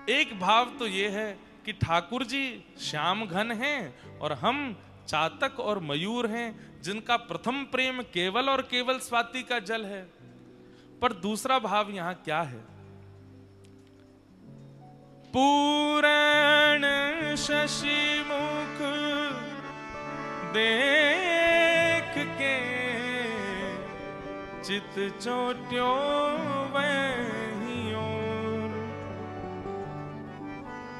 एक भाव तो ये है कि ठाकुर जी श्याम घन हैं और हम चातक और मयूर हैं, जिनका प्रथम प्रेम केवल और केवल स्वाति का जल है। पर दूसरा भाव यहां क्या है? पूरण शशि मुख देख के चित चोट्यो वहीं ओर,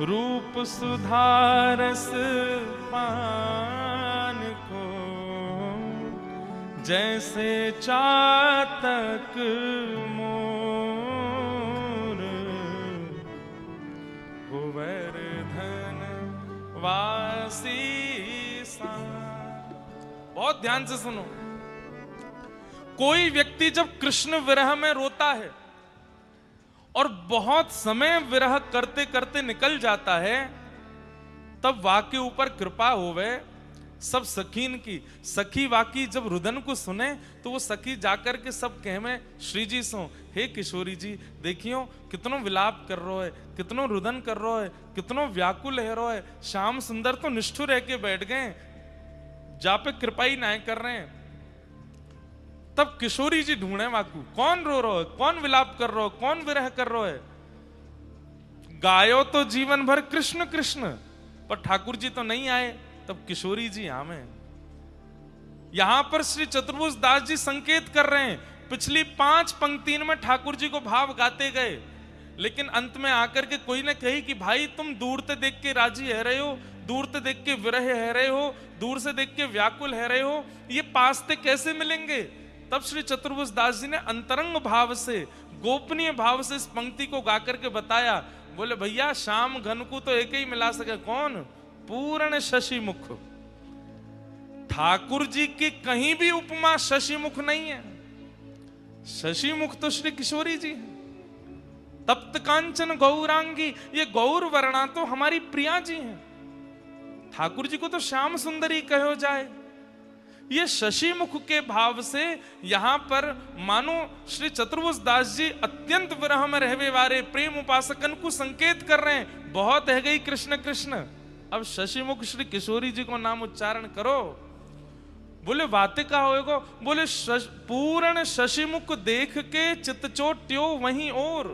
रूप सुधारस पान को जैसे चातक मोर, गोवर्धन वासी सा। बहुत ध्यान से सुनो। कोई व्यक्ति जब कृष्ण विरह में रोता है और बहुत समय विरह करते करते निकल जाता है, तब वाके ऊपर कृपा होवे सब सखीन की। सखी वाकी जब रुदन को सुने तो वो सखी जाकर के सब कहमे श्री जी सो, हे किशोरी जी देखियो कितनो विलाप कर रो है, कितनो रुदन कर रो है, कितनो व्याकुल है रो है। श्याम सुंदर तो निष्ठुर रह के बैठ गए, जा पे कृपा ही ना कर रहे हैं। तब किशोरी जी ढूंढे वाकू, कौन रो रहा है, कौन विलाप कर रहा है, कौन विरह कर रहा है। गायो तो जीवन भर कृष्ण कृष्ण, पर ठाकुर जी तो नहीं आए। तब किशोरी जी आमे। यहां पर श्री चतुर्भुज दास जी संकेत कर रहे हैं। पिछली 5 पंक्तियों में ठाकुर जी को भाव गाते गए, लेकिन अंत में आकर के कोई ने कही कि भाई तुम दूर से देख के राजी है रहे हो, दूर से देख के विरह है रहे हो, दूर से देख के व्याकुल है रहे हो, ये पास से कैसे मिलेंगे। तब श्री चतुर्भुज दास जी ने अंतरंग भाव से, गोपनीय भाव से इस पंक्ति को गाकर के बताया। बोले भैया श्याम घन को तो एक ही मिला सके, कौन? पूर्ण शशि मुख। ठाकुर जी की कहीं भी उपमा शशि मुख नहीं है। शशि मुख तो श्री किशोरी जी हैं। तप्त कांचन गौरांगी, ये गौर वर्णा तो हमारी प्रिया जी हैं। ठाकुर जी को तो श्याम सुंदरी कहो जाए। ये शशि मुख के भाव से यहां पर मानो श्री चतुर्भुज दास जी अत्यंत विरह में रहवे वाले प्रेम उपासकन को संकेत कर रहे हैं। बहुत है गई कृष्ण कृष्ण, अब शशि मुख श्री किशोरी जी को नाम उच्चारण करो। बोले बातें का होएगो? बोले पूर्ण शशि मुख देख के चित चोट्यो वहीं और,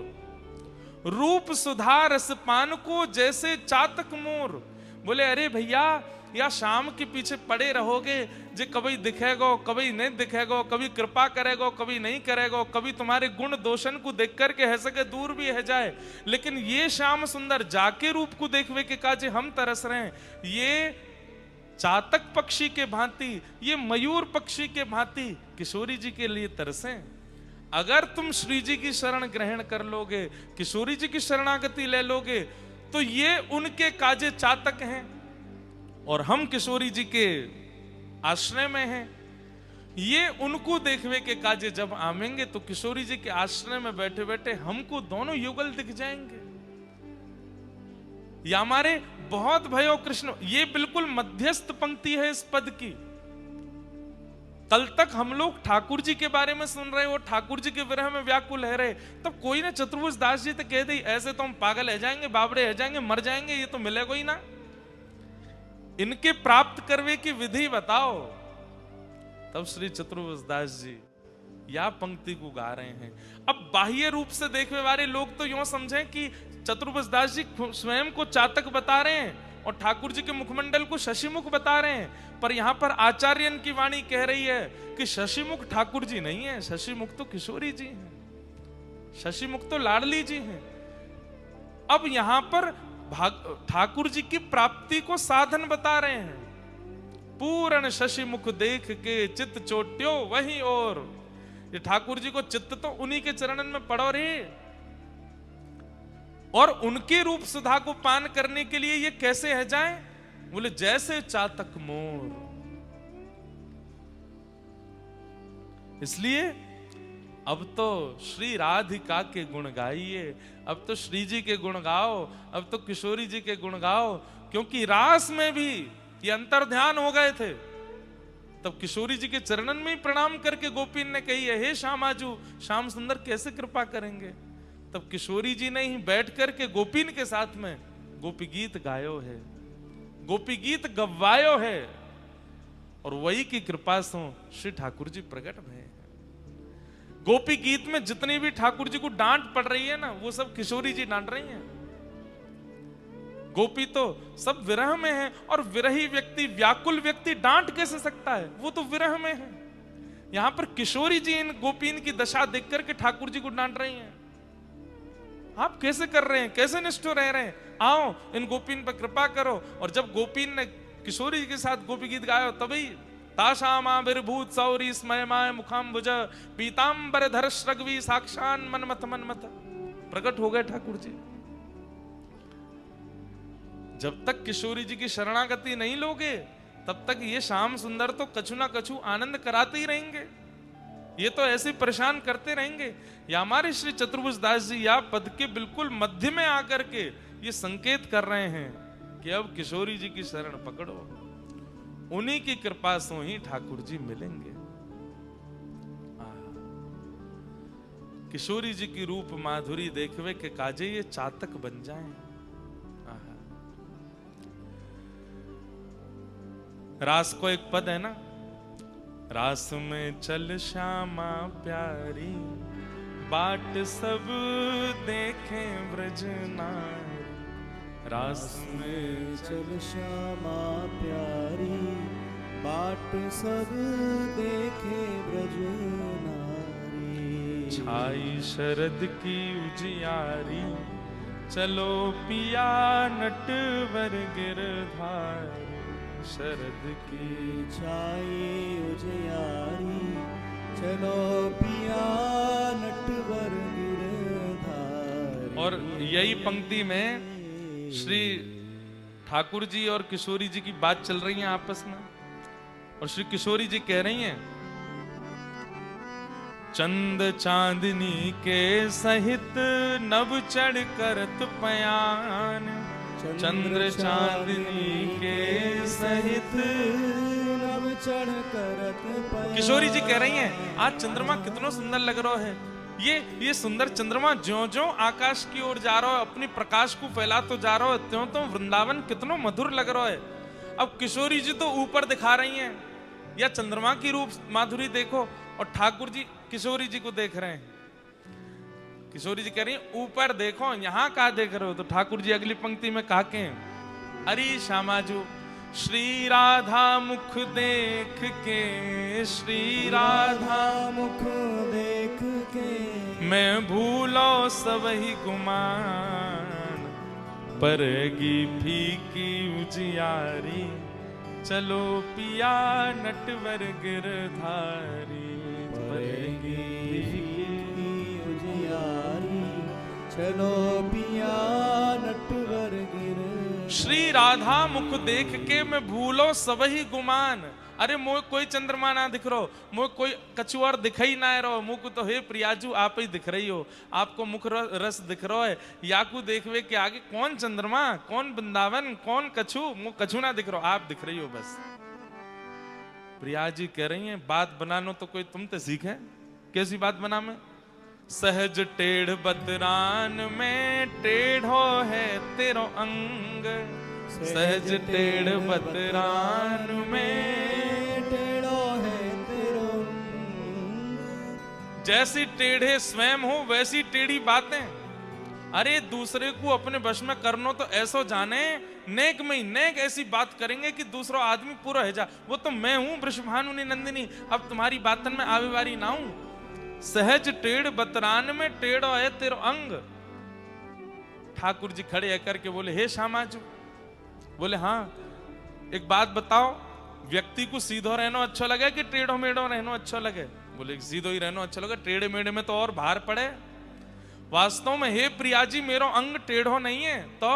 रूप सुधार रस पान को जैसे चातक मोर। बोले अरे भैया या शाम के पीछे पड़े रहोगे, जे कभी दिखेगो कभी नहीं दिखेगो, कभी कृपा करेगो कभी नहीं करेगो, कभी तुम्हारे गुण दोषन को देख करके है सके दूर भी है जाए, लेकिन ये श्याम सुंदर जाके रूप को देखवे के काजे हम तरस रहे हैं। ये चातक पक्षी के भांति, ये मयूर पक्षी के भांति किशोरी जी के लिए तरसे। अगर तुम श्री जी की शरण ग्रहण कर लोगे, किशोरी जी की शरणागति ले लोगे, तो ये उनके काजे चातक हैं और हम किशोरी जी के आश्रय में हैं। ये उनको देखवे के काजे जब आवेंगे तो किशोरी जी के आश्रय में बैठे बैठे हमको दोनों युगल दिख जाएंगे। या हमारे बहुत भयो कृष्ण, ये बिल्कुल मध्यस्थ पंक्ति है इस पद की। कल तक हम लोग ठाकुर जी के बारे में सुन रहे हो, ठाकुर जी के विरह में व्याकुल है रहे, तब कोई ने चतुर्भुज दास जी तो कह दी ऐसे तो हम पागल है जाएंगे, बाबरे है जाएंगे, मर जाएंगे, ये तो मिलेगा ही ना। इनके प्राप्त करवे की विधि बताओ। तब श्री चतुर्भुज दास जी या पंक्ति को गा रहे हैं। अब बाह्य रूप से देखने वाले लोग तो यूं समझें कि चतुर्भुज दास जी स्वयं को चातक बता रहे हैं और ठाकुर जी के मुखमंडल को शशिमुख बता रहे हैं, पर यहां पर आचार्यन की वाणी कह रही है कि शशिमुख ठाकुर जी नहीं है, शशिमुख तो किशोरी जी हैं, शशिमुख तो लाडली जी हैं। अब यहां पर ठाकुर जी की प्राप्ति को साधन बता रहे हैं। पूर्ण शशि मुख देख के चित्त चोट्यो वहीं और, ये ठाकुर जी को चित्त तो उन्हीं के चरणन में पड़ो रे, और उनके रूप सुधा को पान करने के लिए ये कैसे है जाए? बोले जैसे चातक मोर। इसलिए अब तो श्री राधिका के गुण गाइए, अब तो श्री जी के गुण गाओ, अब तो किशोरी जी के गुण गाओ, क्योंकि रास में भी ये अंतर ध्यान हो गए थे। तब किशोरी जी के चरणन में ही प्रणाम करके गोपीन ने कही है, हे श्याम आजू, श्याम सुंदर कैसे कृपा करेंगे? तब किशोरी जी ने ही बैठ करके गोपीन के साथ में गोपी गीत गायो है, गोपी गीत गवायो है, और वही की कृपा से श्री ठाकुर जी प्रकट भये। गोपी गीत में जितनी भी ठाकुर जी को डांट पड़ रही है ना, वो सब किशोरी जी डांट रही हैं। गोपी तो सब विरह में है, और विरही व्यक्ति, व्याकुल व्यक्ति डांट कैसे सकता है, वो तो विरह में है। यहां पर किशोरी जी इन गोपीन की दशा देख करके ठाकुर जी को डांट रही हैं। आप कैसे कर रहे हैं, कैसे निष्ठुर रह रहे हैं, आओ इन गोपीन पर कृपा करो। और जब गोपीन ने किशोरी जी के साथ गोपी गीत गाया, तभी ताशामाविर्भूत सौरी स्मयमाय मुखाम्बुज पीतांबर धर श्रगवी साक्षान मनमथ मनमथ, प्रकट हो गए ठाकुर जी। जब तक किशोरी जी की शरणागति नहीं लोगे, तब तक ये श्याम सुंदर तो कछु ना कछु आनंद कराते ही रहेंगे, ये तो ऐसे परेशान करते रहेंगे। या हमारे श्री चतुर्भुज दास जी या पद के बिल्कुल मध्य में आकर के ये संकेत कर रहे हैं कि अब किशोरी जी की शरण पकड़ो, उन्हीं की कृपा से ही ठाकुर जी मिलेंगे। किशोरी जी की रूप माधुरी देखवे के काजे ये चातक बन जाएं। रास को एक पद है ना, रास में चल श्यामा प्यारी, बाट सब देखें ब्रज नारी। रास में चल श्यामा प्यारी, बाट सब देखे ब्रज नारी। छाई शरद की उजियारी, चलो पिया नटवर गिरधारी। शरद की छाई उजियारी, चलो पिया नटवर गिरधारी। और यही पंक्ति में श्री ठाकुर जी और किशोरी जी की बात चल रही है आपस में, और श्री किशोरी जी कह रही हैं, चंद चांदनी के सहित नभ चढ़ करत पयान। चंद्र चांदनी के सहित नभ चढ़ करत पयान। किशोरी जी कह रही हैं, आज चंद्रमा कितना सुंदर लग रहा है। ये सुंदर चंद्रमा ज्यों ज्यों आकाश की ओर जा रहा है, अपनी प्रकाश को फैला तो जा रहा है, त्यों त्यों वृंदावन कितना मधुर लग रहा है। अब किशोरी जी तो ऊपर दिखा रही हैं, या चंद्रमा की रूप माधुरी देखो, और ठाकुर जी किशोरी जी को देख रहे हैं। किशोरी जी कह रही हैं, ऊपर देखो, यहां कहा देख रहे हो। तो ठाकुर जी अगली पंक्ति में कहा के, अरे श्यामाजू श्री राधा मुख देख के, श्री राधा मुख देख के, मैं भूलो सबही गुमान। परगी फीकी उजियारी, चलो पिया नटवर गिरधारी। परगी फीकी उजियारी, चलो पिया नटवर गिरधारी। श्री राधा मुख देख के मैं भूलो सबही गुमान। अरे मोह कोई चंद्रमा ना दिख रहो, मोह कोई कछु और दिखाई ना रहो, मुख तो हे प्रियाजू आप ही दिख रही हो। आपको मुख रस दिख रहा है, याकू देखवे के आगे कौन चंद्रमा, कौन वृंदावन, कौन कछु, मुख कछु ना दिख रहो, आप दिख रही हो बस। प्रिया जी कह रही हैं, बात बनानो तो कोई तुम तो सीखे। कैसी बात बना में? सहज टेढ़ बतरान में टेढ़ो है तेरो अंग। सहज टेढ़ बतरान में टेढ़ो है तेरो। जैसी टेढ़े स्वयं हो वैसी टेढ़ी बातें। अरे दूसरे को अपने वश में करनो तो ऐसो जाने, नेक में ही नेक ऐसी बात करेंगे कि दूसरा आदमी पूरा है जा। वो तो मैं हूं वृषभानुनी नंदिनी, अब तुम्हारी बातन में आवे वारी ना हूं। सहज टेढ़ बतरान में टेढ़ो है तेरो अंग। ठाकुर जी खड़े होकर के बोले, हे श्यामाजू। बोले हाँ, एक बात बताओ, व्यक्ति को सीधो रहना अच्छा लगे कि टेढ़ो मेढ़ो रहना अच्छा लगे? बोले सीधो ही रहना अच्छा लगे, टेढ़े मेढ़े में तो और भार पड़े। वास्तव में हे प्रिया जी, मेरो अंग टेढ़ो नहीं है, तो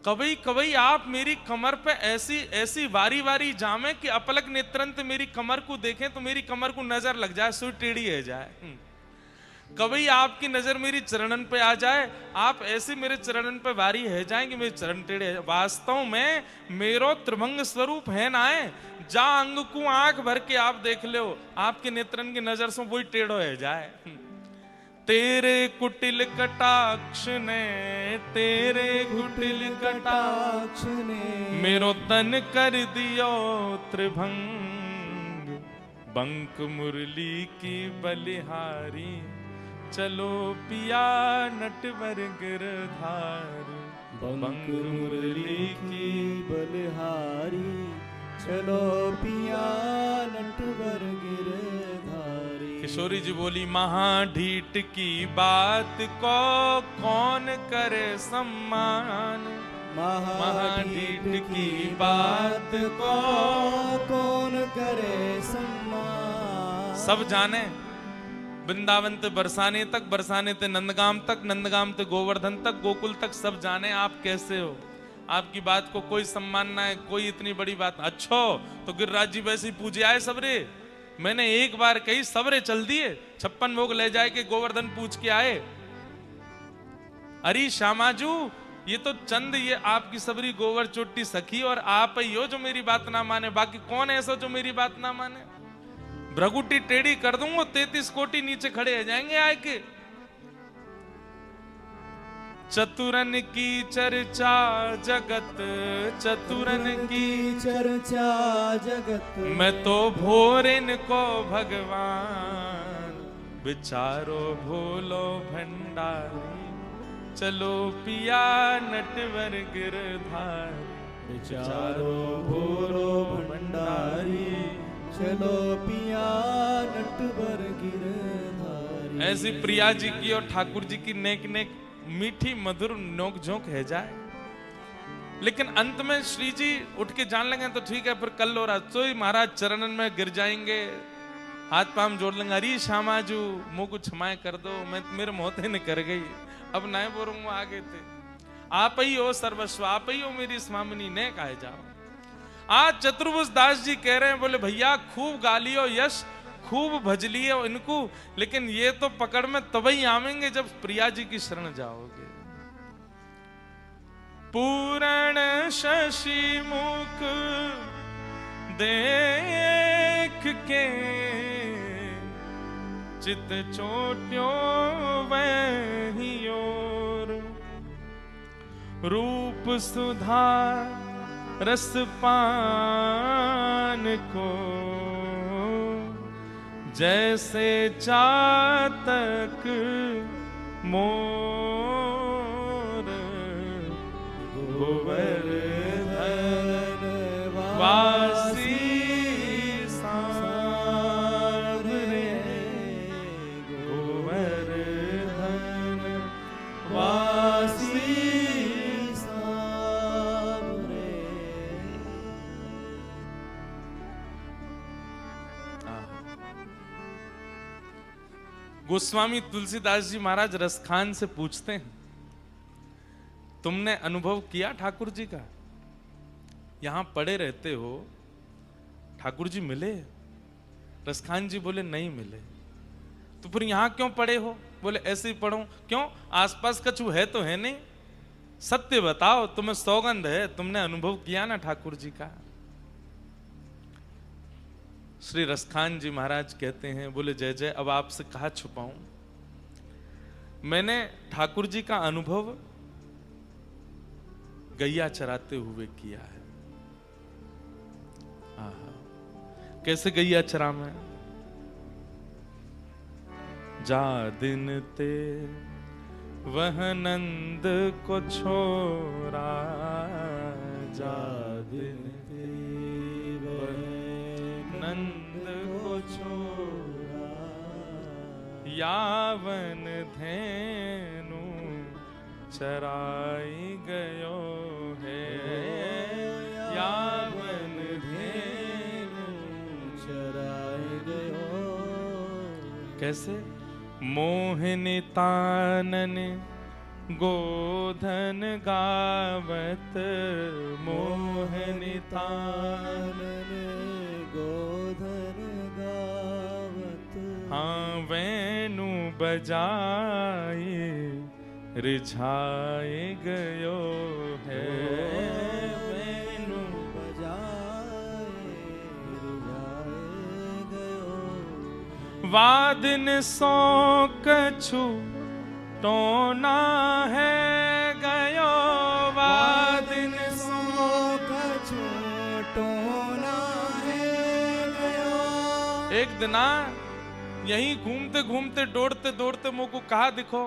कभी कभी आप मेरी कमर पे ऐसी ऐसी वारी वारी जामे कि अपलक नेत्रंत मेरी कमर को देखें तो मेरी कमर को नजर लग जाए, सुई टेढ़ी है जाए। कभी आपकी नजर मेरी चरणन पे आ जाए, आप ऐसे मेरे चरणन पे वारी है जाए कि मेरे चरण टेढ़े है। वास्तव में मेरो त्रिभंग स्वरूप है ना है, जा अंग को आंख भर के आप देख लो, आपके नेत्रन की नजर से वही टेढ़ो है जाए। तेरे कुटिल कटाक्ष ने, तेरे कुटिल कटाक्ष ने मेरो तन कर दियो त्रिभंग। बंक मुरली की बलिहारी, चलो पिया नटवर गिरधारी। बंक मुरली की बलिहारी, चलो पिया नटवर गिरधारी। किशोरी जी बोली, महाढीठ की बात को कौन करे सम्मान। महाढीठ की बात को कौन करे सम्मान। सब जाने, वृंदावन ते बरसाने तक, बरसाने ते नंदगाम तक, नंदगाम ते गोवर्धन तक, गोकुल तक सब जाने आप कैसे हो। आपकी बात को कोई सम्मान ना है, कोई इतनी बड़ी बात। अच्छो तो गिरिराज जी वैसे ही पूजे आए सबरे। मैंने एक बार कही सबरे चल दिए, 56 भोग ले जाए के गोवर्धन पूछ के आए। अरे श्यामाजू, ये तो चंद ये आपकी सबरी गोवर चोटी सखी और आप ही हो जो मेरी बात ना माने, बाकी कौन ऐसा जो मेरी बात ना माने। भ्रगुटी टेढ़ी कर दूंगा, 33 कोटि नीचे खड़े हो जाएंगे आके। चतुरन की चर्चा जगत, चतुरन की चर्चा जगत, मैं तो भोरिन को भगवान। बिचारो भोलो भंडारी, चलो पिया नटवर गिरधार। बिचारो भोलो भंडारी, चलो पिया नटवर गिरधारी। ऐसी प्रिया जी की और ठाकुर जी की नेक नेक मीठी मधुर नोक झोंक है जाए। लेकिन अंत में श्री जी उठ के जान लगे तो ठीक है, फिर कल और आज तो ही महाराज चरणन में गिर जाएंगे, हाथ पाम जोड़ लेंगे। अरे श्यामाजू मुंह को क्षमाएं कर दो, मैं मेरे मोहते ने कर गई, अब नहीं बोलूंगा आगे थे। आप ही हो सर्वस्व, आप ही हो मेरी स्वामिनी, ने कहे जाओ। आज चतुर्भुज दास जी कह रहे हैं, बोले भैया खूब गालियो यश, खूब भजलिए इनको, लेकिन ये तो पकड़ में तभी आवेंगे जब प्रिया जी की शरण जाओगे। पूरण शशि मुख देख के, चित चोट्यो वही ओर। रूप सुधा रस पान को, जैसे चातक मोर। गोवर्धन वासी सांवरे, गोवर्धन वासी सांवरे। गोस्वामी तुलसीदास जी महाराज रसखान से पूछते हैं, तुमने अनुभव किया ठाकुर जी का? यहां पड़े रहते हो, ठाकुर जी मिले? रसखान जी बोले नहीं मिले। तो फिर यहां क्यों पड़े हो? बोले ऐसे ही पढ़ो। क्यों? आसपास कछु है तो है नहीं, सत्य बताओ, तुम्हें सौगंध है, तुमने अनुभव किया ना ठाकुर जी का? श्री रसखान जी महाराज कहते हैं, बोले जय जय, अब आपसे कहा छुपाऊं। मैंने ठाकुर जी का अनुभव गैया चराते हुए किया है। कैसे गैया चरा में? जा दिन ते वह नंद को छोरा, जा दिन ते वह नंद को छोरा। यावन धेनु चराई गयो है, यावन धेनु चराई गयो। कैसे? मोहिनी तानन गोधन गावत, मोहिनी तानन गोधन गावत। हाँ वेणु बजाए रिझाए गयो है, वेणु बजाए रिझाए गयो। वादिन सो कछु टोना है गयो, वादिन सो कछु टोना है गयो। एक दिना यहीं घूमते घूमते दौड़ते दौड़ते मुझ को कहा दिखो,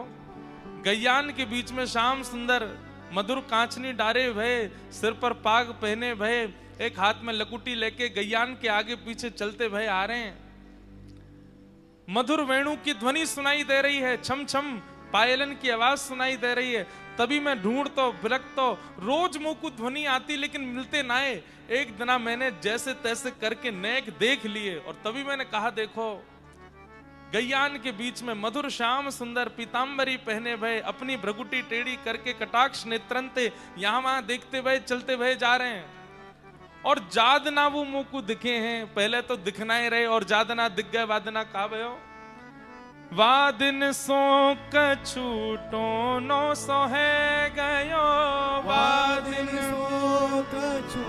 गैयान के बीच में श्याम सुंदर मधुर कांचनी डारे भय, सिर पर पाग पहने भय, एक हाथ में लकुटी लेके गैयान के आगे पीछे चलते भय आ रहे हैं। मधुर वेणु की ध्वनि सुनाई दे रही है, छम छम पायलन की आवाज सुनाई दे रही है। तभी मैं ढूंढतो बिलखतो, रोज मुंह को ध्वनि आती लेकिन मिलते ना आए। एक दिना मैंने जैसे तैसे करके नेक देख लिए और तभी मैंने कहा देखो, गैयान के बीच में मधुर श्याम सुंदर पीतांबरी पहने भय, अपनी भ्रगुटी टेढ़ी करके कटाक्ष नेत्रंते यहां वहां देखते भय चलते भय जा रहे हैं। और जादना वो मुंह को दिखे हैं, पहले तो दिखना ही रहे और जादना दिख गए। वादना कहा भयो, वादिन सो कछु टोनो सो है गयो, वादिन सो कछु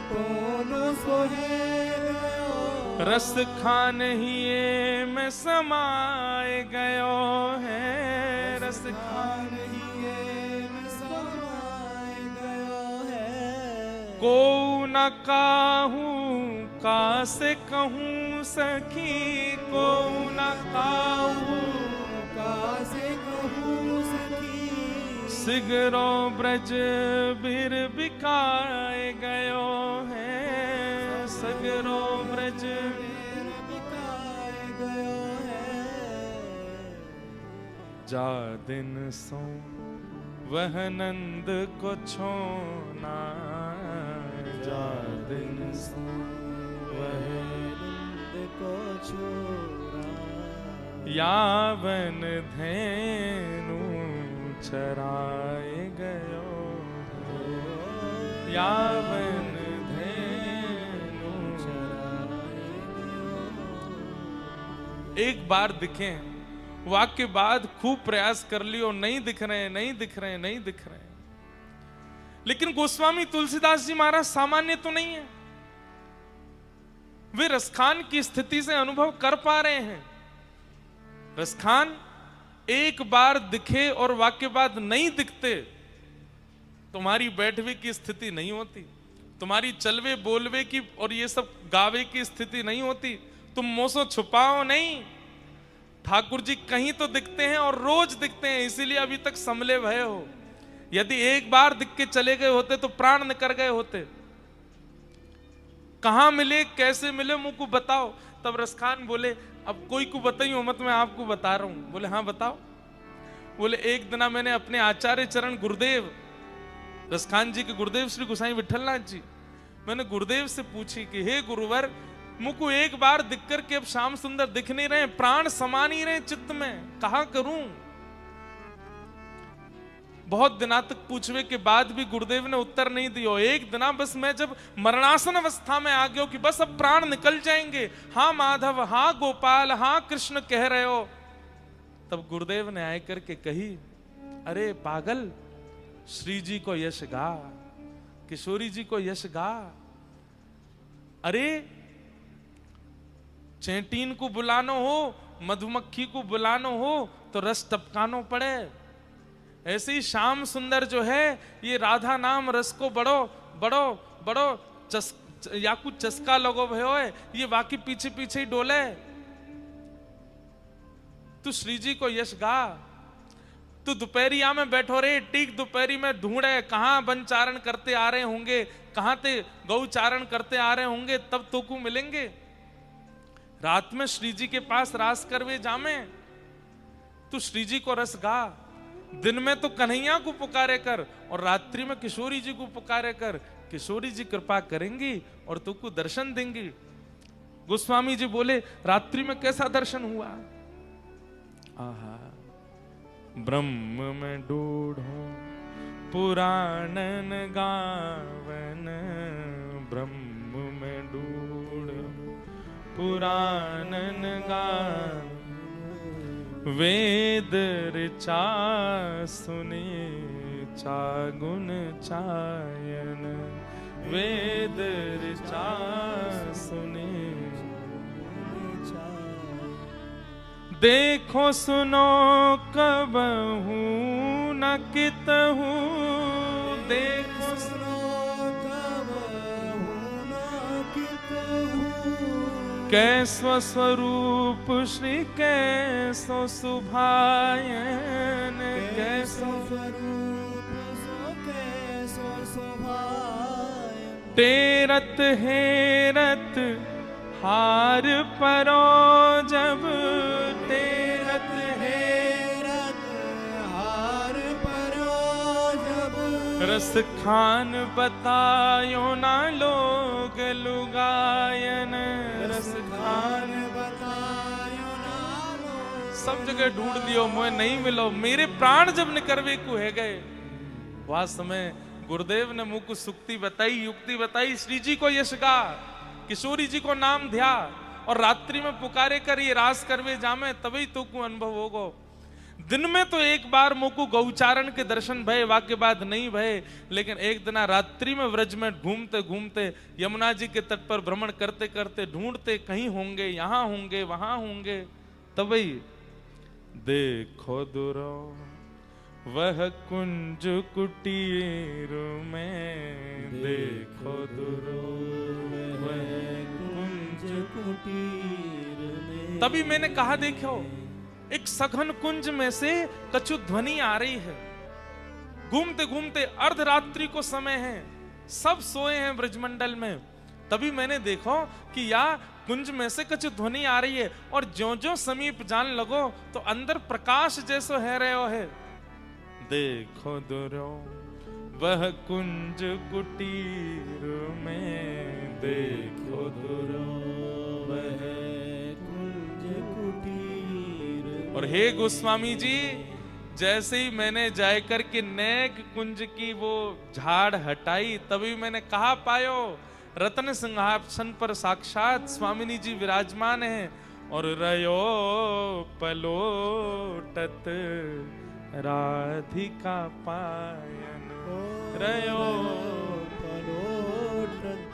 टोनो सो है गयो। रस खान ही में समाए गयो है, रस खान ही में समाए गयो है। को न काहूं का से कहूं सखी, को न काहूं का से कहूं सखी। सिगरो ब्रज बिर बिकाए गयो है, सगरो ब्रज बिकाए गयो है। जा दिन सो वह नंद को छोना, जा दिन सो वह नंद को छोड़ा। यावन धेनु चराए गयो, यावन धेनु चराए गयो। एक बार दिखे, वाक्य बाद खूब प्रयास कर लियो, नहीं दिख रहे, नहीं दिख रहे, नहीं दिख रहे। लेकिन गोस्वामी तुलसीदास जी महाराज सामान्य तो नहीं है, वे रसखान की स्थिति से अनुभव कर पा रहे हैं। रसखान एक बार दिखे और वाक्य बाद नहीं दिखते, तुम्हारी बैठवे की स्थिति नहीं होती, तुम्हारी चलवे बोलवे की और ये सब गावे की स्थिति नहीं होती। तुम मोसो छुपाओ नहीं, ठाकुर जी कहीं तो दिखते हैं और रोज दिखते हैं, इसीलिए अभी तक संभले भय हो। यदि एक बार दिख के चले गए होते तो प्राण निकल गए होते। कहां मिले, कैसे मिले, मुझको बताओ। तब रसखान बोले, अब कोई को बताइयो मत, मैं आपको बता रहा हूं। बोले हाँ बताओ। बोले एक दिना मैंने अपने आचार्य चरण गुरुदेव, रसखान जी के गुरुदेव श्री गोसाई विठलनाथ जी, मैंने गुरुदेव से पूछी कि हे गुरुवर, मुझको एक बार दिख कर के अब श्याम सुंदर दिख नहीं रहे, प्राण समा नहीं रहे चित्त में, कहा करूं। बहुत दिनों तक पूछवे के बाद भी गुरुदेव ने उत्तर नहीं दिया। एक दिना बस मैं जब मरणासन अवस्था में आ गया कि बस अब प्राण निकल जाएंगे, हाँ माधव, हाँ गोपाल, हाँ कृष्ण कह रहे हो, तब गुरुदेव ने आए करके कही, अरे पागल, श्री जी को यश गा, किशोरी जी को यश गा। अरे चैंटीन को बुलानो हो, मधुमक्खी को बुलानो हो तो रस टपकानो पड़े। ऐसे ही श्याम सुंदर जो है, ये राधा नाम रस को बड़ो बड़ो बड़ो या कुछ चस्का लगो भयो है, ये बाकी पीछे पीछे ही डोले। तू श्री जी को यश गा। तू दोपहरिया में बैठो रे, टीक दोपहरी में ढूंढे कहां वनचारण करते आ रहे होंगे, कहां ते गौचारण करते आ रहे होंगे, तब तो को मिलेंगे। रात में श्री जी के पास रास करवे जामे, तू श्री जी को रस गा। दिन में तो कन्हैया को पुकारे कर और रात्रि में किशोरी जी को पुकारे कर, किशोरी जी कृपा करेंगी और तुमको दर्शन देंगी। गोस्वामी जी बोले, रात्रि में कैसा दर्शन हुआ? आहा, ब्रह्म में डूढ़ो पुराणन गावन, ब्रह्म में डूढ़ो पुराणन गावन, वेद ऋचा सुने चागुन चायन, वेद ऋचा सुने। देखो सुनो कबहू न कितहू, देखो सुनो कब होना कितहु, कैसो स्वरूप श्री कैसो सुभायन, कैसो स्वरूप सो कैसो शोभाय, तेरत हेरत हार परो जब, तेरत हेरत हार परो जब, रस खान बतायो ना लोग लुगायन, रस खान बतायो नालो, सब जगह ढूंढ लियो मोए नहीं मिलो, मेरे प्राण जब निकरवे को है गए। वह समय गुरुदेव ने मुझको सुक्ति बताई, युक्ति बताई, श्री जी को यश गा, किशोरी जी को नाम ध्या, और रात्रि में पुकारे कर ये रास करवे जामे, तभी तो को अनुभव होगो। दिन में तो एक बार मुझको गौचारण के दर्शन भय, वाक्य बाद नहीं भय, लेकिन एक दिन रात्रि में व्रज में घूमते घूमते यमुना जी के तट पर भ्रमण करते करते ढूंढते, कहीं होंगे, यहां होंगे, वहां होंगे, तभी देखो दुरो वह कुंज कुटीर में, देखो दुरो वह कुंज कुटीर में, तभी मैंने कहा देखो, एक सघन कुंज में से कछु ध्वनि आ रही है। घूमते घूमते अर्धरात्रि को समय है, सब सोए हैं ब्रजमंडल में, तभी मैंने देखो कि या कुंज में से कछु ध्वनि आ रही है, और ज्यों ज्यों समीप जान लगो तो अंदर प्रकाश जैसो है रहो है। देखो दुरो वह कुंज कुटीर में, देखो दुरो वह कुंज कुटीर, और हे गोस्वामी जी, जैसे ही मैंने जाकर के नेक कुंज की वो झाड़ हटाई, तभी मैंने कहा पायो रत्न सिंहासन पर साक्षात स्वामिनी जी विराजमान हैं, और रयो पलोटत राधिका पायन, रयो पलोटत,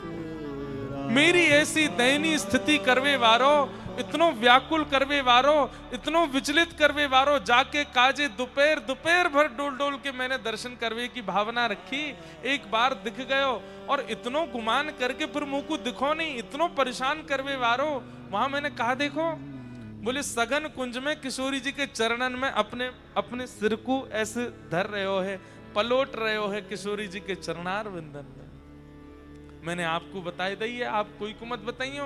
मेरी ऐसी दयनीय स्थिति करवे वारो, इतनो व्याकुल करवे वारो, इतनो विचलित करवे वारो, जाके काजे दोपहर दोपहर भर डोल डोल के मैंने दर्शन करवे की भावना रखी, एक बार दिख गयो, और इतनो गुमान करके फिर मुंह को दिखो नहीं, इतनो परेशान करवे वारो। वहां मैंने कहा देखो, बोले सघन कुंज में किशोरी जी के चरणन में अपने अपने सिर को ऐसे धर रहे हो है, पलोट रहे हो है किशोरी जी के चरणार विंदन में। मैंने आपको बताई दी है, आप कोई को मत बताइयो।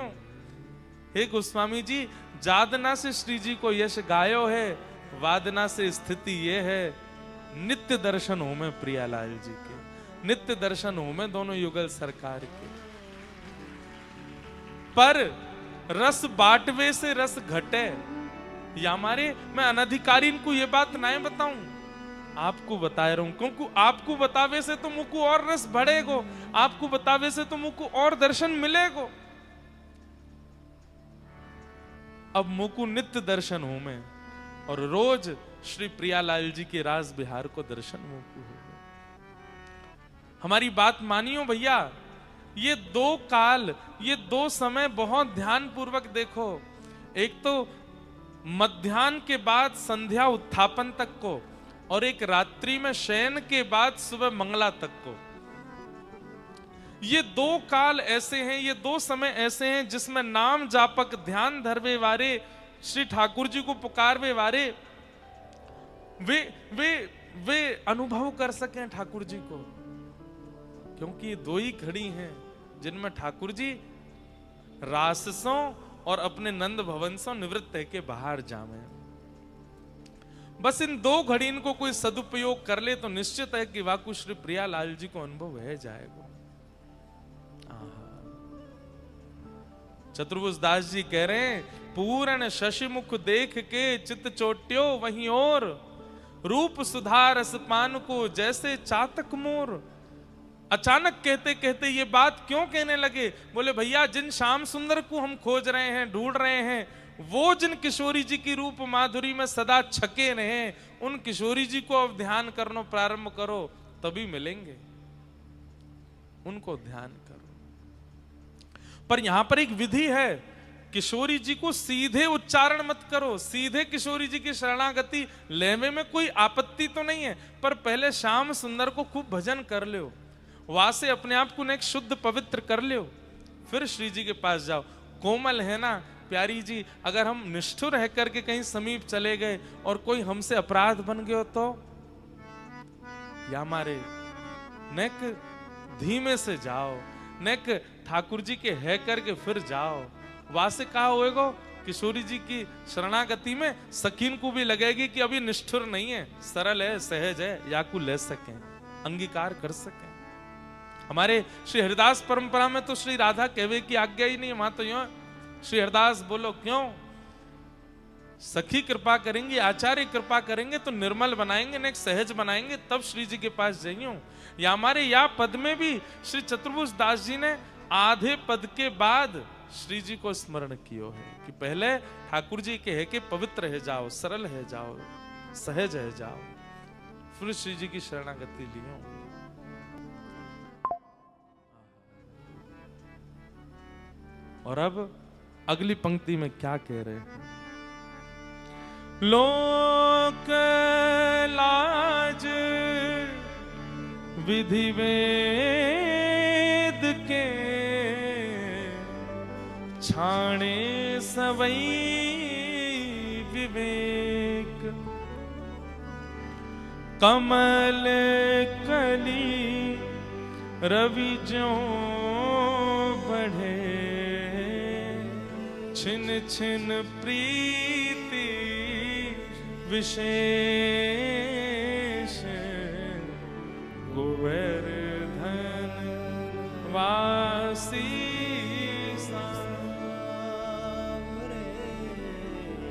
हे गोस्वामी जी, जादना से श्री जी को यश गायो है, वादना से स्थिति ये है, नित्य दर्शन हो में प्रियालाल जी के, नित्य दर्शन हो में दोनों युगल सरकार के। पर रस बांटवे से रस घटे, या हमारे मैं अनधिकारी को ये बात नहीं बताऊं, आपको बता रहा हूं, क्योंकि आपको बतावे से तो मुझको और रस बढ़ेगो, आपको बतावे से तो मुझको और दर्शन मिलेगो। अब मुझको नित्य दर्शन हो में, और रोज श्री प्रियालाल जी के राज बिहार को दर्शन मुझको हो। हमारी बात मानियो भैया, ये दो काल, ये दो समय बहुत ध्यान पूर्वक देखो। एक तो मध्याह्न के बाद संध्या उत्थापन तक को, और एक रात्रि में शयन के बाद सुबह मंगला तक को। ये दो काल ऐसे हैं, ये दो समय ऐसे हैं जिसमें नाम जापक ध्यान धरवे वारे, श्री ठाकुर जी को पुकारवे वारे, वे अनुभव कर सकें ठाकुर जी को, क्योंकि ये दो ही घड़ी हैं जिनमें ठाकुर जी राससों और अपने नंद भवन से निवृत्त है के बाहर जावे। बस इन दो घड़ी को कोई सदुपयोग कर ले तो निश्चित है कि वाकु श्री प्रियालाल जी को अनुभव है जाएगा। चतुर्भुज दास जी कह रहे हैं, पूर्ण शशिमुख देख के चित चोट्यो वहीं और, रूप सुधार रस पान को जैसे चातक मोर। अचानक कहते कहते ये बात क्यों कहने लगे? बोले भैया, जिन श्याम सुंदर को हम खोज रहे हैं, ढूंढ रहे हैं, वो जिन किशोरी जी की रूप माधुरी में सदा छके रहे, उन किशोरी जी को अब ध्यान करना प्रारंभ करो, तभी मिलेंगे। उनको ध्यान करो। पर यहां पर एक विधि है, किशोरी जी को सीधे उच्चारण मत करो, सीधे किशोरी जी की शरणागति लेने में कोई आपत्ति तो नहीं है, पर पहले श्याम सुंदर को खूब भजन कर लो, वहां से अपने आप को एक शुद्ध पवित्र कर लो, फिर श्री जी के पास जाओ। कोमल है ना प्यारी जी, अगर हम निष्ठुर रह करके कहीं समीप चले गए और कोई हमसे अपराध बन गयो तो या मारे नेक धीमे से जाओ, नेक ठाकुर जी के है करके फिर जाओ। वहां से कहा होएगा किशोरी जी की शरणागति में सकीन को भी लगेगी कि अभी निष्ठुर नहीं है, सरल है, सहज है, या को ले सकें, अंगीकार कर सकें। हमारे श्री हरिदास परंपरा में तो श्री राधा कहवे की आज्ञा ही नहीं, वहां तो यूं श्री हरिदास बोलो क्यों, सखी कृपा करेंगे, आचार्य कृपा करेंगे तो निर्मल बनाएंगे, नेक सहज बनाएंगे, तब श्री जी के पास जाइयो। या हमारे या पद में भी श्री चतुर्भुज दास जी ने आधे पद के बाद श्री जी को स्मरण कियो है कि पहले ठाकुर जी के है कि पवित्र है जाओ, सरल है जाओ, सहज है जाओ, फिर श्री जी की शरणागति लियो। और अब अगली पंक्ति में क्या कह रहे हैं, लोक लाज विधि वेद के छाणे सवई विवेक, कमल कली रवि ज्यों बढ़े, छिन छिन प्रीति विशेष, गोवर्धन वासी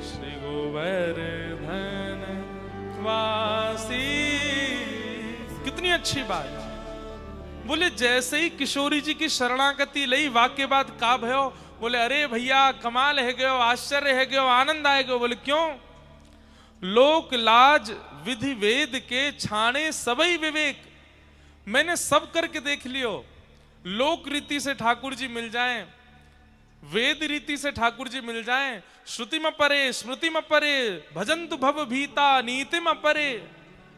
श्री गोवर्धन वासी। कितनी अच्छी बात, बोले जैसे ही किशोरी जी की शरणागति लई वाक्य बाद का भयो, बोले अरे भैया कमाल है गयो, आश्चर्य है गयो, आनंद आए गयो। बोले क्यों, लोक लाज विधि वेद के छाणे सबई विवेक, मैंने सब करके देख लियो, लोक रीति से ठाकुर जी मिल जाएं, वेद रीति से ठाकुर जी मिल जाएं, श्रुति में परे स्मृति में परे, भजन्तु भव भीता नीति में परे,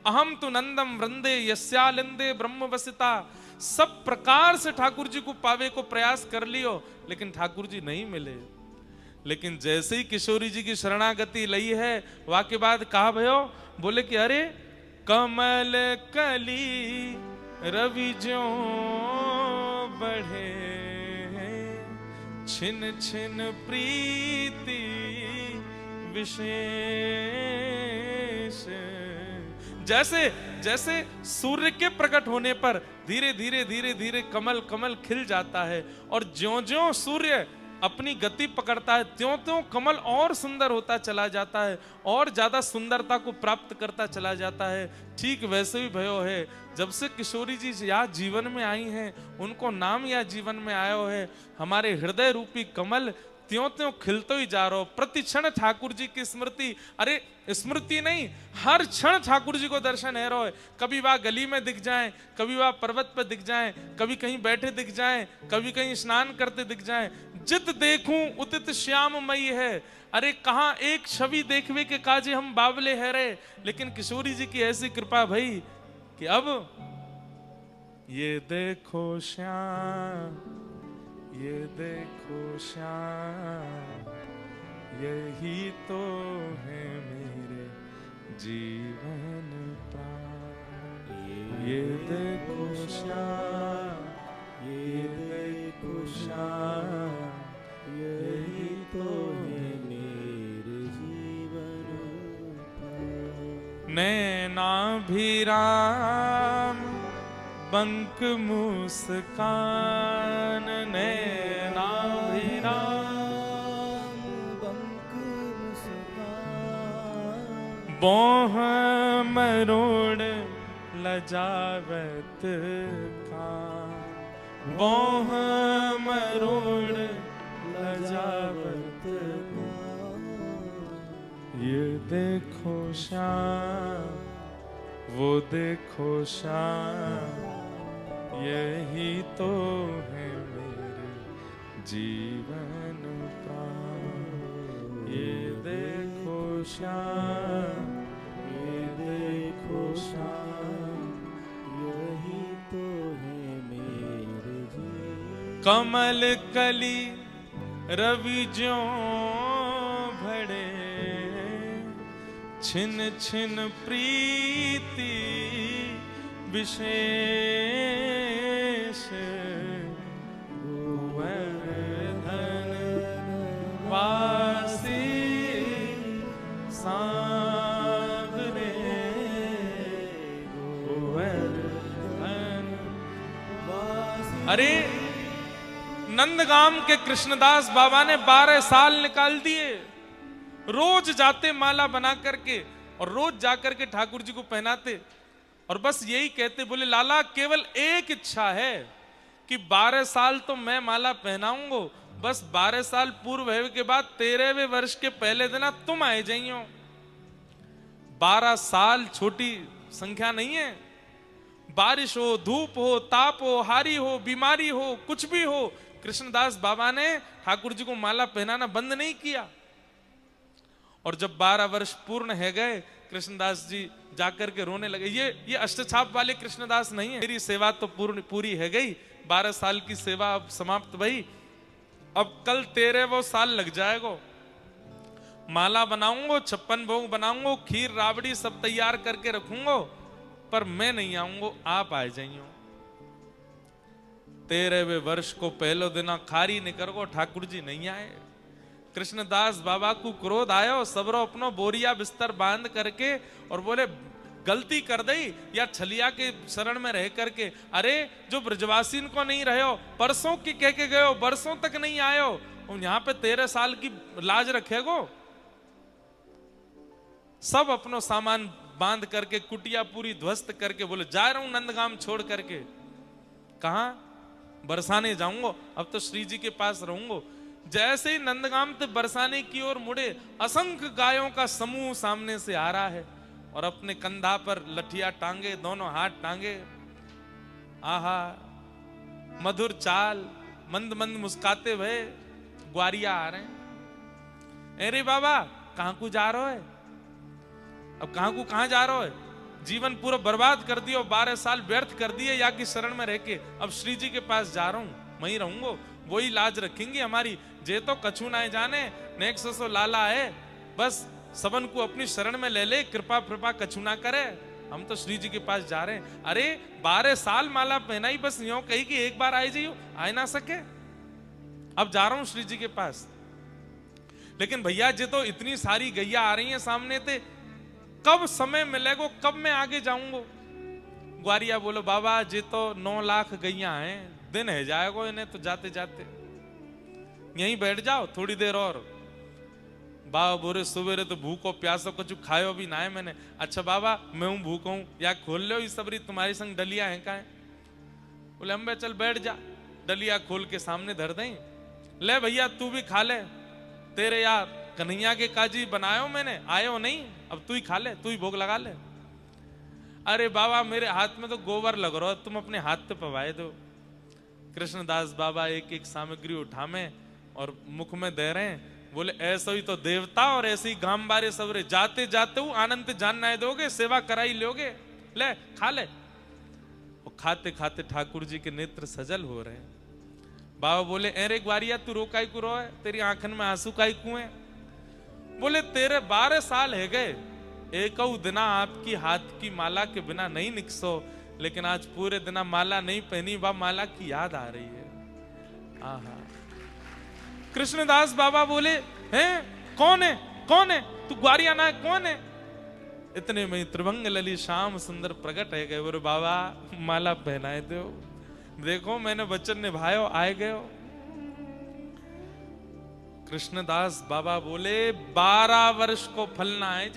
अहम तु नंदम वृंदे यस्यालिंदे ब्रह्म वसिता, सब प्रकार से ठाकुर जी को पावे को प्रयास कर लियो, लेकिन ठाकुर जी नहीं मिले। लेकिन जैसे ही किशोरी जी की शरणागति लई है, वाक्य बाद कहा भयो, बोले कि अरे कमल कली रवि ज्यों बढ़े, छिन छिन प्रीति विशेष। जैसे जैसे सूर्य के प्रकट होने पर धीरे धीरे धीरे धीरे कमल कमल खिल जाता है, और ज्यों ज्यों सूर्य अपनी गति पकड़ता है त्यों त्यों कमल और सुंदर होता चला जाता है, और ज्यादा सुंदरता को प्राप्त करता चला जाता है। ठीक वैसे ही भयो है, जब से किशोरी जी या जीवन में आई हैं, उनको नाम या जीवन में आयो है, हमारे हृदय रूपी कमल त्यों त्यों खिलतो ही जा रहो। प्रति क्षण ठाकुर जी की स्मृति, अरे स्मृति नहीं, हर क्षण ठाकुर जी को दर्शन है रहो है। कभी वह गली में दिख जाएं, कभी वह पर्वत पर दिख जाएं, कभी कहीं बैठे दिख जाएं, कभी कहीं स्नान करते दिख जाएं। जित देखूं उतित श्याममयी है। अरे कहाँ एक छवि देखवे के काजे हम बावले है रहे, लेकिन किशोरी जी की ऐसी कृपा भई कि अब ये देखो श्याम, ये देखो श्याम, यही तो है मेरे जीवन प्राण। ये देखो श्याम, ये देखो श्याम, यही तो है मेरे जीवन प्राण। नैनाभिराम बंक मुस्कान, नैनाभिराम बंक मुस्कान, बोह मरोड़ लजावत कान, बोह मरोड़ लजावत कान। ये देखो श्याम, वो देखो श्याम, यही तो है मेरे जीवन प्राण। ये देखो श्याम, ये देखो श्याम, यही तो है मेरे जी। कमल कली रवि ज्यों भड़े, छिन छिन प्रीति विशेष, गोवर्धन वासी सांवरे, गोवर्धन वासी। अरे नंदगाम के कृष्णदास बाबा ने 12 साल निकाल दिए, रोज जाते माला बना करके और रोज जाकर के ठाकुर जी को पहनाते और बस यही कहते, बोले लाला केवल एक इच्छा है कि 12 साल तो मैं माला पहनाऊंगा, बस 12 साल पूर्व होने के बाद 13वें वर्ष के पहले दिन तुम आए जाइयो। 12 साल छोटी संख्या नहीं है। बारिश हो, धूप हो, ताप हो, हारी हो, बीमारी हो, कुछ भी हो, कृष्णदास बाबा ने ठाकुर जी को माला पहनाना बंद नहीं किया। और जब 12 वर्ष पूर्ण है गए, कृष्णदास जी जाकर के रोने लगे। ये अष्टछाप वाले कृष्णदास नहीं है। मेरी सेवा तो पूरी है गई, 12 साल की सेवा अब समाप्त भई, अब कल 13वां साल लग जाएगा। माला बनाऊंगा, 56 भोग बनाऊंगा, खीर राबड़ी सब तैयार करके रखूंगा, पर मैं नहीं आऊंगा, आप आ जाइयो। 13वें वर्ष को पहले दिन खारी निकल ठाकुर जी नहीं आए। कृष्णदास बाबा को क्रोध आयो, सबरो अपनो बोरिया बिस्तर बांध करके और बोले गलती कर दई या छलिया के शरण में रह करके, अरे जो ब्रजवासीन को नहीं रहे हो, परसों की कह के गए हो, बरसों तक नहीं आयो, और यहाँ पे 13 साल की लाज रखेगो। सब अपनो सामान बांध करके कुटिया पूरी ध्वस्त करके बोले जा रहा हूं नंदगाम छोड़ करके। कहा? बरसाने जाऊंगा, अब तो श्री जी के पास रहूंगा। जैसे ही नंदगाम से बरसाने की ओर मुड़े, असंख्य गायों का समूह सामने से आ रहा है और अपने कंधा पर लठिया टांगे, दोनों हाथ टांगे। आहा, मधुर चाल, मंद मंद मुस्काते हुए ग्वारिया आ रहे हैं। अरे बाबा कहां को जा रहे हो? अब कहां जा रहे हो? जीवन पूरा बर्बाद कर दिया, 12 साल व्यर्थ कर दिए या की शरण में रह के, अब श्री जी के पास जा रहा हूं, वहीं रहूंगा, वही लाज रखेंगे हमारी। जे तो कछु ना जाने, नेक्स्ट सो लाला है, बस सबन को अपनी शरण में ले ले, कृपा कृपा कछु ना करे, हम तो श्री जी के पास जा रहे हैं। अरे 12 साल माला पहनाई, बस यूं कही कि एक बार आई जाइयो, आ ना सके, अब जा रहा हूं श्री जी के पास। लेकिन भैया जे तो इतनी सारी गैया आ रही हैं सामने थे, कब समय मिलेगा, कब मैं आगे जाऊंगा? ग्वारिया बोलो बाबा जे तो 9 लाख गैया हैं, दिन है जाएगा इन्हें तो जाते जाते, यहीं बैठ जाओ थोड़ी देर और। बाबा बोरे सुबेरे तो भूखो प्यासो कुछ खायो भी ना है मैंने। अच्छा बाबा मैं हूं भूखो हूं, या खोल लो इस सबरी तुम्हारी संग डलिया है का है? बोले अम्बे चल बैठ जा, डलिया खोल के सामने धर दें, ले भैया तू भी खा ले, तेरे यार कन्हैया के काजी बनायो मैंने, आयो नहीं, अब तू ही खा ले, तू ही भोग लगा ले। अरे बाबा मेरे हाथ में तो गोबर लग रहा है, तुम अपने हाथ पे पवाए दो। कृष्णदास बाबा एक एक सामग्री उठा में और मुख में दे रहे हैं। बोले ऐसा ही तो देवता और ऐसे ही गांव बारे सबरे, जाते जाते हूं आनंद जानना दोगे, सेवा कराई लोगे, ले खा ले। और खाते खाते ठाकुर जी के नेत्र सजल हो रहे हैं। बाबा बोले अरे ग्वारिया तू रोकाई को रो है, तेरी आंखन में आंसू काई कुएं? बोले तेरे 12 साल है गए, एक दिना आपकी हाथ की माला के बिना नहीं निकसो, लेकिन आज पूरे दिना माला नहीं पहनी, बा माला की याद आ रही है। आहा। कृष्णदास बाबा बोले हैं कौन है, कौन है तू? ग्वारिया ना है, कौन है? इतने में त्रिभंग लली श्याम सुंदर प्रकट है गए। बोले बाबा माला पहनाए दो, देखो मैंने वचन निभायो, आए गए। कृष्णदास बाबा बोले 12 वर्ष को फलना है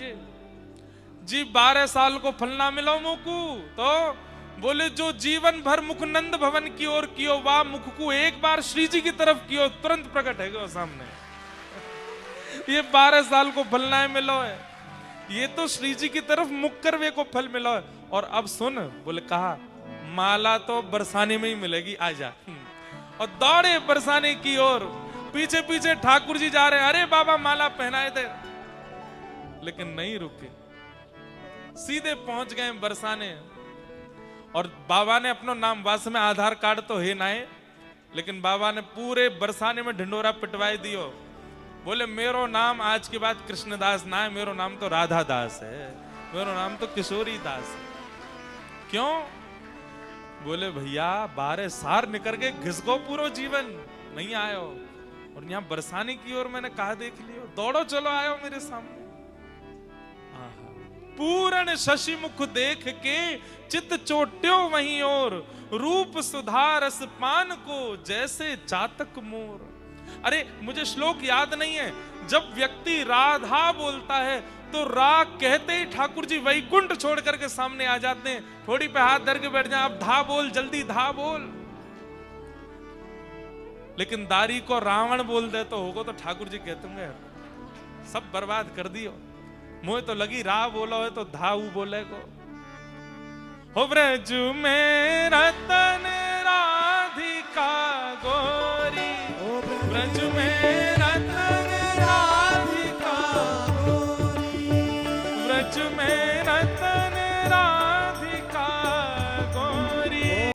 जी 12 साल को फलना मिलो मुकु। तो बोले जो जीवन भर मुख नंद भवन की ओर कियो, वाह मुख को एक बार श्री जी की तरफ कियो, तुरंत प्रकट है गो सामने। ये 12 साल को फलना है मिलो है, ये तो श्री जी की तरफ मुख कर वे को फल मिलो है। और अब सुन, बोले कहा माला तो बरसाने में ही मिलेगी, आजा। और दौड़े बरसाने की ओर, पीछे पीछे ठाकुर जी जा रहे हैं, अरे बाबा माला पहनाए दे, लेकिन नहीं रुके, सीधे पहुंच गए बरसाने। और बाबा ने अपना नाम, वास में आधार कार्ड तो है ना, लेकिन बाबा ने पूरे बरसाने में ढिंडोरा पिटवाई दियो। बोले मेरो नाम आज के बाद कृष्णदास ना है, मेरो नाम तो राधा दास है, मेरो नाम तो किशोरी दास है। क्यों? बोले भैया 12 सार निकल के घिसको पूरा जीवन नहीं आयो, और यहाँ बरसाने की ओर मैंने कहा देख लियो, दौड़ो चलो आयो मेरे सामने। पूर्ण शशि मुख देख के चित चोट्यो वहीं और, रूप सुधारस पान को जैसे चातक मोर। अरे मुझे श्लोक याद नहीं है, जब व्यक्ति राधा बोलता है तो राग कहते ही ठाकुर जी वैकुंठ छोड़ करके सामने आ जाते हैं, थोड़ी पे हाथ धर के बैठ जाए, अब धा बोल, जल्दी धा बोल। लेकिन दारी को रावण बोल दे तो होगा तो ठाकुर जी कहते होंगे सब बर्बाद कर दियो, मुझे तो लगी राह बोलो है तो धाऊ बोले को। हो ब्रज में रतन राधिका गोरी, ब्रज में रतन राधिका गोरी, ब्रज में रतन